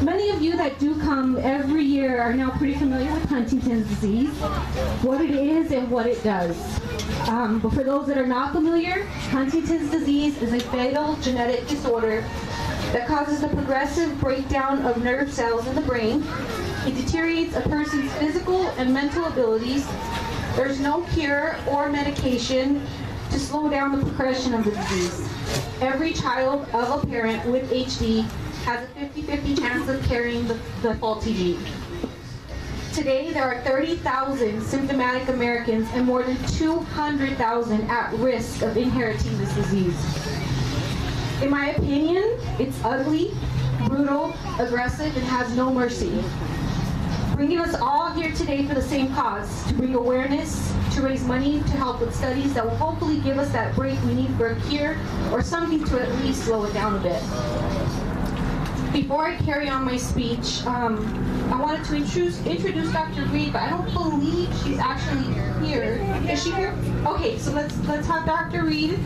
Many of you that do come every year are now pretty familiar with Huntington's disease, what it is and what it does. But for those that are not familiar, Huntington's disease is a fatal genetic disorder that causes the progressive breakdown of nerve cells in the brain. It deteriorates a person's physical and mental abilities. There's no cure or medication to slow down the progression of the disease. Every child of a parent with HD has a 50-50 chance of carrying the faulty gene. Today, there are 30,000 symptomatic Americans and more than 200,000 at risk of inheriting this disease. In my opinion, it's ugly, brutal, aggressive, and has no mercy. Bringing us all here today for the same cause, to bring awareness, to raise money, to help with studies that will hopefully give us that break we need for a cure or something to at least slow it down a bit. Before I carry on my speech, I wanted to introduce Dr. Reed, but I don't believe she's actually here. Is she here? Okay, so let's have Dr. Reed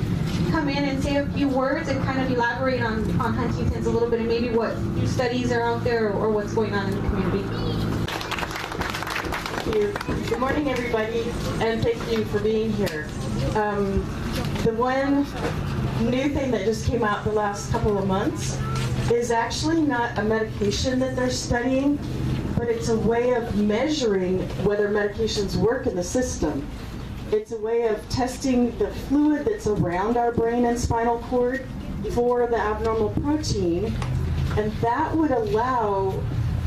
come in and say a few words and kind of elaborate on Huntington's a little bit and maybe what studies are out there or what's going on in the community. Thank you. Good morning, everybody, and thank you for being here. The one new thing that just came out the last couple of months is actually not a medication that they're studying, but it's a way of measuring whether medications work in the system. It's a way of testing the fluid that's around our brain and spinal cord for the abnormal protein, and that would allow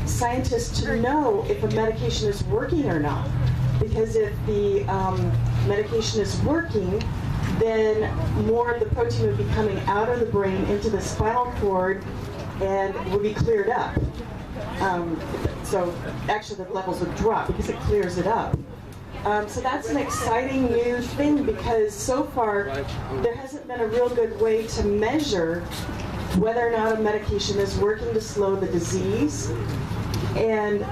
scientists to know if a medication is working or not. Because if the medication is working, then more of the protein would be coming out of the brain into the spinal cord and would be cleared up. So actually the levels would drop because it clears it up. So that's an exciting new thing because so far there hasn't been a real good way to measure whether or not a medication is working to slow the disease. And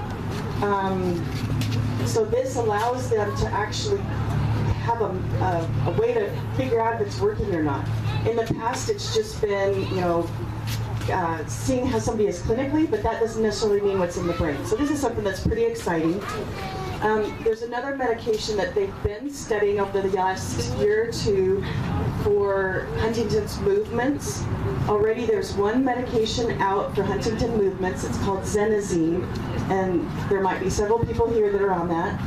so this allows them to actually have a way to figure out if it's working or not. In the past, it's just been, seeing how somebody is clinically, but that doesn't necessarily mean what's in the brain. So this is something that's pretty exciting. There's another medication that they've been studying over the last year or two for Huntington's movements. Already there's one medication out for Huntington movements. It's called Xenazine, and there might be several people here that are on that.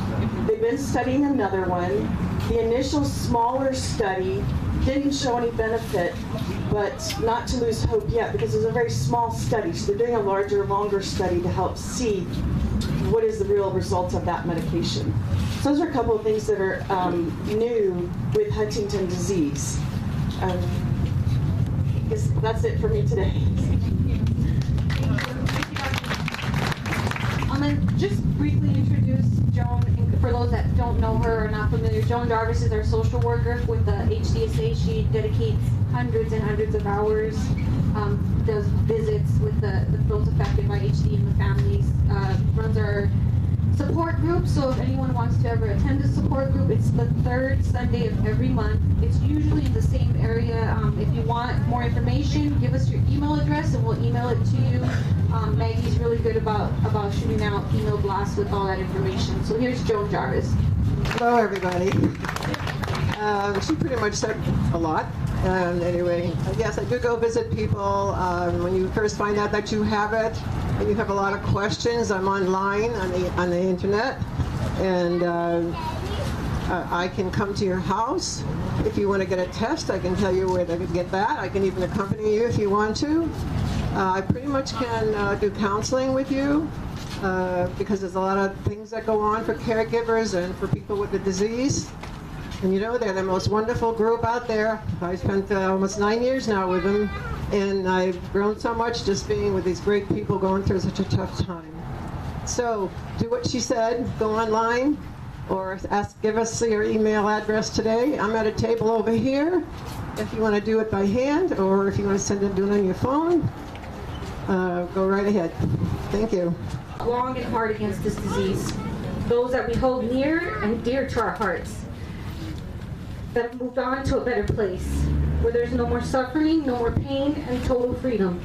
They've been studying another one. The initial smaller study didn't show any benefit, but not to lose hope yet because it's a very small study. So they're doing a larger, longer study to help see what is the real results of that medication. So those are a couple of things that are new with Huntington disease. I guess that's it for me today. And just briefly introduce Joan, for those that don't know her or not familiar. Joan Jarvis is our social worker with the Hdsa. She dedicates hundreds and hundreds of hours, does visits with those affected by HD and the families, runs our support group. So if anyone wants to ever attend a support group, it's the third Sunday of every month. It's usually in the same area. If you want more information, give us your email address and we'll email it to you. Maggie's really good about shooting out email blasts with all that information. So here's Joan Jarvis. Hello, everybody. She pretty much said a lot. Anyway, yes, I do go visit people when you first find out that you have it, and you have a lot of questions. I'm online on the internet, and I can come to your house if you want to get a test. I can tell you where to get that. I can even accompany you if you want to. I pretty much can do counseling with you because there's a lot of things that go on for caregivers and for people with the disease. And they're the most wonderful group out there. I spent almost 9 years now with them, and I've grown so much just being with these great people going through such a tough time. So do what she said, go online, or give us your email address today. I'm at a table over here if you want to do it by hand, or if you want to do it on your phone. Go right ahead. Thank you. Long and hard against this disease. Those that we hold near and dear to our hearts. That have moved on to a better place, where there's no more suffering, no more pain, and total freedom.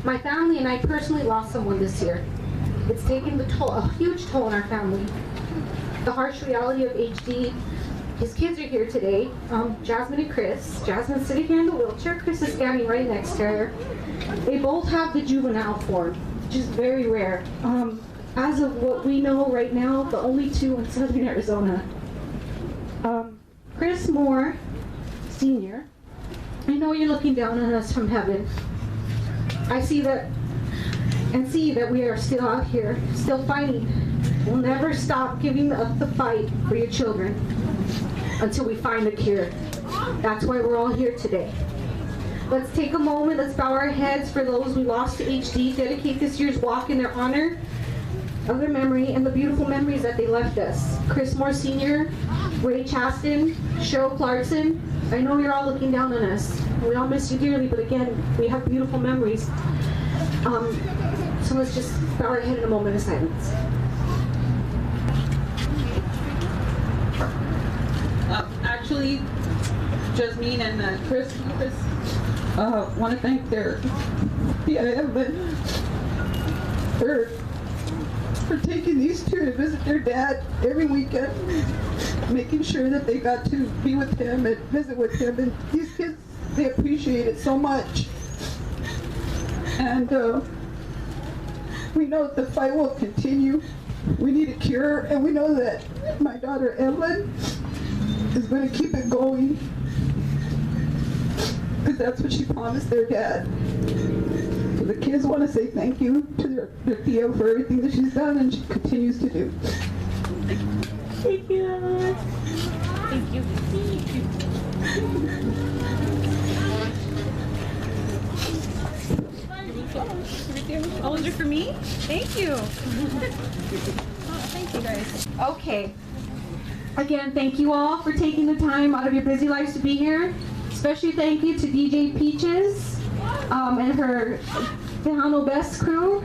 My family and I personally lost someone this year. It's taken a huge toll on our family. The harsh reality of HD. His kids are here today, Jasmine and Chris. Jasmine's sitting here in the wheelchair. Chris is standing right next to her. They both have the juvenile form, which is very rare. As of what we know right now, the only two in southern Arizona. Chris Moore, Sr., I know you're looking down on us from heaven. I see that we are still out here, still fighting. We'll never stop giving up the fight for your children until we find a cure. That's why we're all here today. Let's take a moment, let's bow our heads for those we lost to HD, dedicate this year's walk in their honor, of their memory, and the beautiful memories that they left us. Chris Moore Sr., Ray Chaston, Cheryl Clarkson, I know you're all looking down on us. We all miss you dearly, but again, we have beautiful memories. So let's just bow our head in a moment of silence. Actually, Jasmine and Chris want to thank their Evelyn for taking these two to visit their dad every weekend, making sure that they got to be with him and visit with him. And these kids, they appreciate it so much. And we know that the fight will continue. We need a cure, and we know that my daughter Evelyn is going to keep it going, because that's what she promised their dad. So the kids want to say thank you to their Theo for everything that she's done and she continues to do. Thank you. Thank you. Oh, those are for me? Thank you. Thank you guys. Okay. Again, thank you all for taking the time out of your busy lives to be here. Especially thank you to DJ Peaches and her Tejano Best crew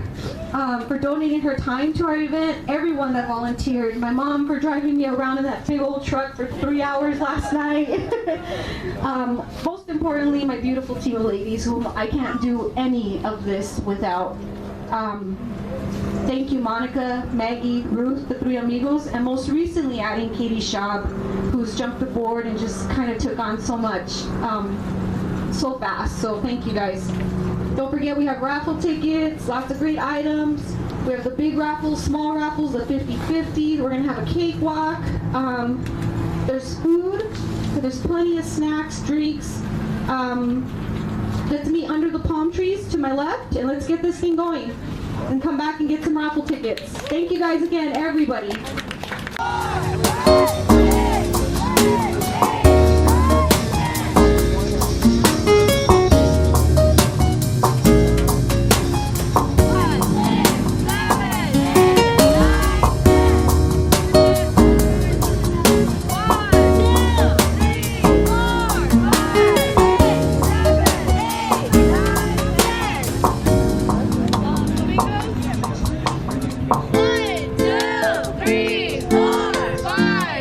for donating her time to our event. Everyone that volunteered. My mom for driving me around in that big old truck for 3 hours last night. Most importantly, my beautiful team of ladies whom I can't do any of this without. Thank you, Monica, Maggie, Ruth, the three amigos, and most recently adding Katie Schaub, who's jumped aboard and just kind of took on so much so fast. So thank you guys. Don't forget we have raffle tickets, lots of great items. We have the big raffles, small raffles, the 50-50. We're gonna have a cakewalk. There's food. There's plenty of snacks, drinks. Let's meet under the palm trees to my left, and let's get this thing going. And come back and get some raffle tickets. Thank you guys again, everybody. One, two, three, 4, 5.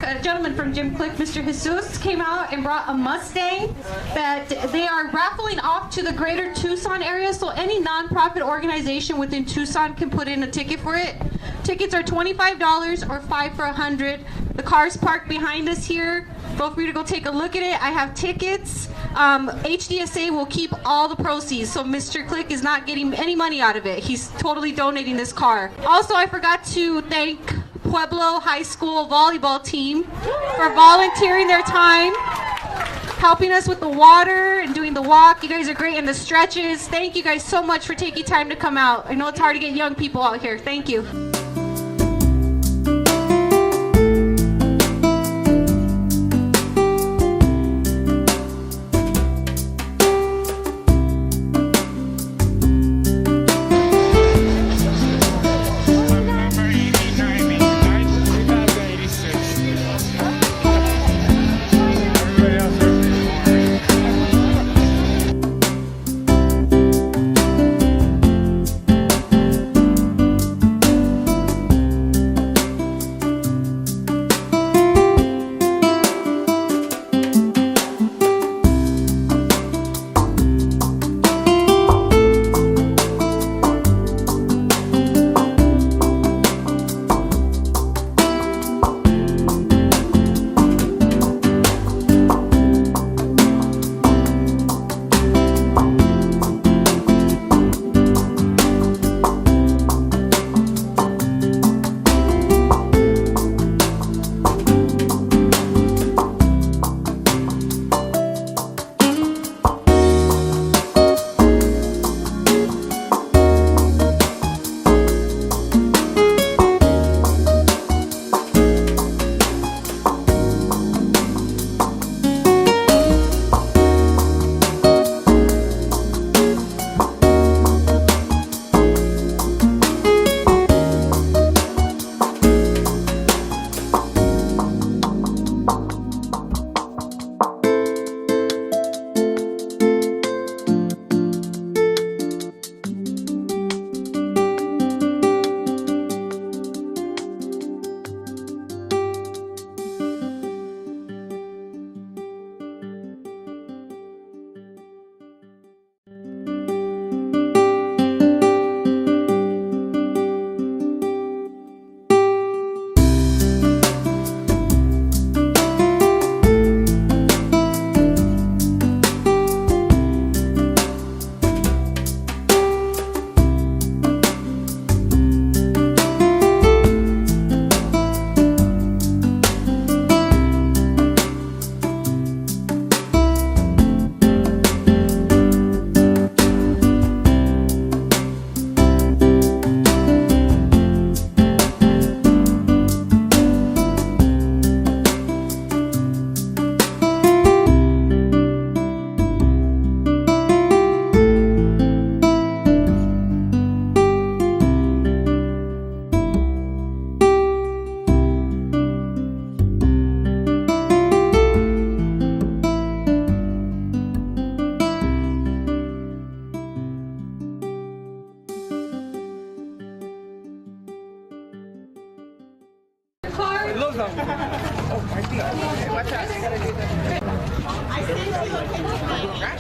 A gentleman from Jim Click, Mr. Jesus, came out and brought a Mustang that they are raffling off to the greater Tucson area, so any nonprofit organization within Tucson can put in a ticket for it. Tickets are $25 or $5 for $100. The car's parked behind us here. Feel free to go take a look at it. I have tickets. Hdsa will keep all the proceeds, so Mr. Click is not getting any money out of it. He's totally donating this car. Also, I forgot to thank Pueblo High School volleyball team for volunteering their time, helping us with the water and doing the walk. You guys are great, and the stretches. Thank you guys so much for taking time to come out. I know it's hard to get young people out here. Thank you.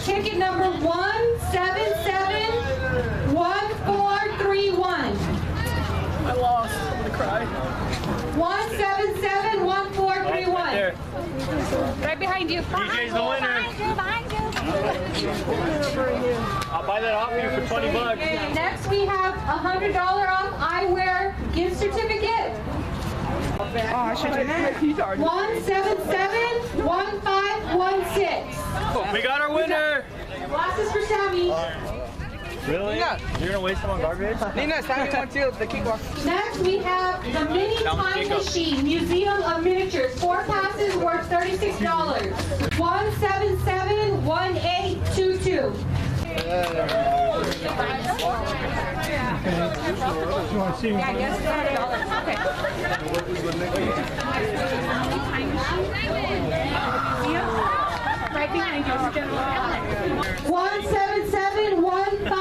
Ticket number 1771431. I lost. I'm gonna cry. 1771431. Right behind you. DJ's the winner. Behind you. I'll buy that off you for 20 bucks. Next we have $100 off eyewear gift certificate. Oh, I should have that. 1771516. We got our winner. Glasses for Sammy. Really? Yeah. You're gonna waste them on garbage? Nina, Sammy wants you, the kickbox. Next we have the Mini Time Machine Museum of Miniatures. 4 passes worth $36. 1771822. You want to see? Yeah, I guess $100. Okay. Right behind you. 17715